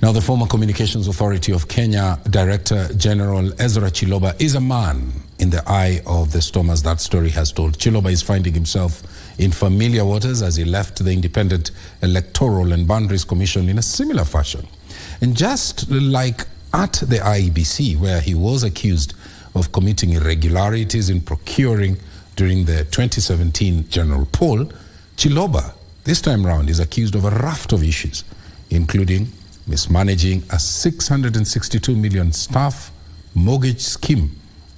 Now, the former Communications Authority of Kenya Director General Ezra Chiloba is a man in the eye of the storm, as that story has told. Chiloba is finding himself in familiar waters as he left the Independent Electoral and Boundaries Commission in a similar fashion. And just like at the IEBC, where he was accused of committing irregularities in procuring during the 2017 general poll, Chiloba, this time round, is accused of a raft of issues, including mismanaging a 662 million staff mortgage scheme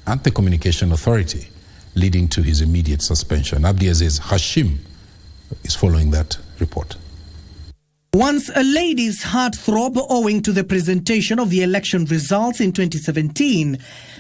at the Communication Authority, leading to his immediate suspension. Abdiaziz Hashim is following that report. Once a lady's heartthrob owing to the presentation of the election results in 2017,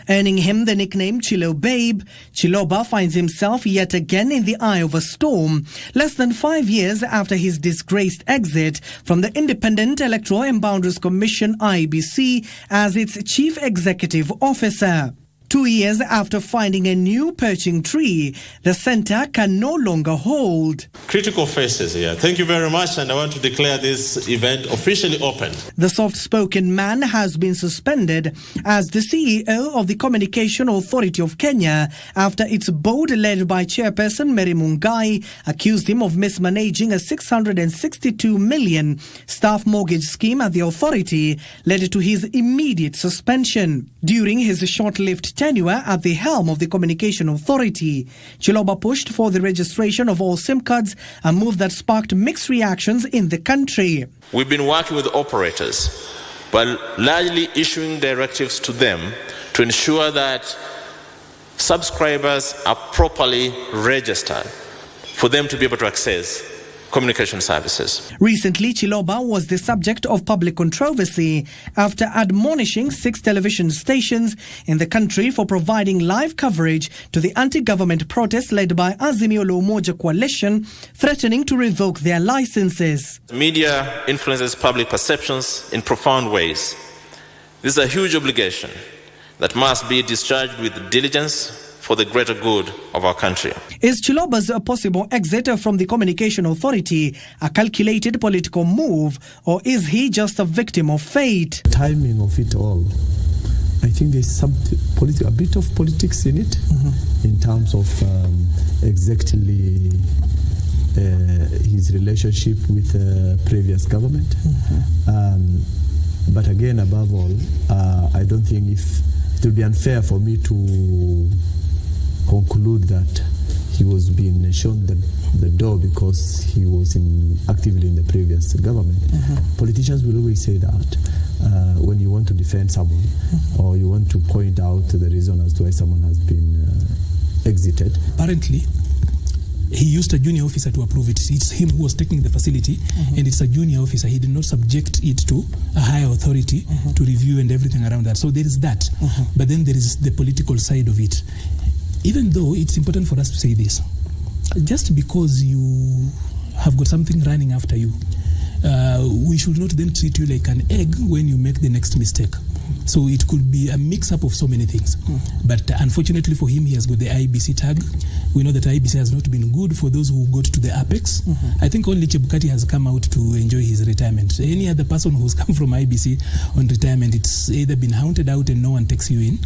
earning him the nickname Chilo Babe, Chiloba finds himself yet again in the eye of a storm, less than 5 years after his disgraced exit from the Independent Electoral and Boundaries Commission IEBC as its chief executive officer. 2 years after finding a new perching tree, the centre can no longer hold. Critical phases here. Thank you very much, and I want to declare this event officially open. The soft-spoken man has been suspended as the CEO of the Communication Authority of Kenya after its board, led by Chairperson Mary Mungai, accused him of mismanaging a 662 million staff mortgage scheme at the authority, led to his immediate suspension. During his short-lived tenure at the helm of the Communication Authority, Chiloba pushed for the registration of all SIM cards, a move that sparked mixed reactions in the country. We've been working with operators, but largely issuing directives to them to ensure that subscribers are properly registered for them to be able to access communication services. Recently, Chiloba was the subject of public controversy after admonishing 6 television stations in the country for providing live coverage to the anti-government protests led by Azimio la Umoja coalition, threatening to revoke their licenses. Media influences public perceptions in profound ways. This is a huge obligation that must be discharged with diligence for the greater good of our country. Is Chiloba's possible exit from the Communication Authority a calculated political move, or is he just a victim of fate? Timing of it all, I think there's a bit of politics in it, in terms of exactly his relationship with the previous government. But again, above all, I don't think it would be unfair for me to conclude that he was being shown the door because he was actively in the previous government. Politicians will always say that when you want to defend someone or you want to point out the reason as to why someone has been exited. Apparently, he used a junior officer to approve it. It's him who was taking the facility, and it's a junior officer. He did not subject it to a higher authority to review and everything around that. So there is that. But then there is the political side of it. Even though it's important for us to say this, just because you have got something running after you, we should not then treat you like an egg when you make the next mistake. So it could be a mix-up of so many things. But unfortunately for him, he has got the IEBC tag. We know that IEBC has not been good for those who got to the apex. I think only Chebukati has come out to enjoy his retirement. Any other person who's come from IEBC on retirement, it's either been hounded out and no one takes you in,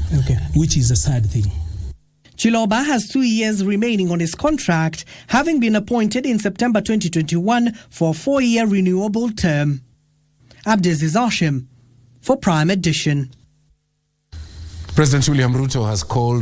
which is a sad thing. Chiloba has 2 years remaining on his contract, having been appointed in September 2021 for a 4-year renewable term. Abdiaziz Hashim for Prime Edition. President William Ruto has called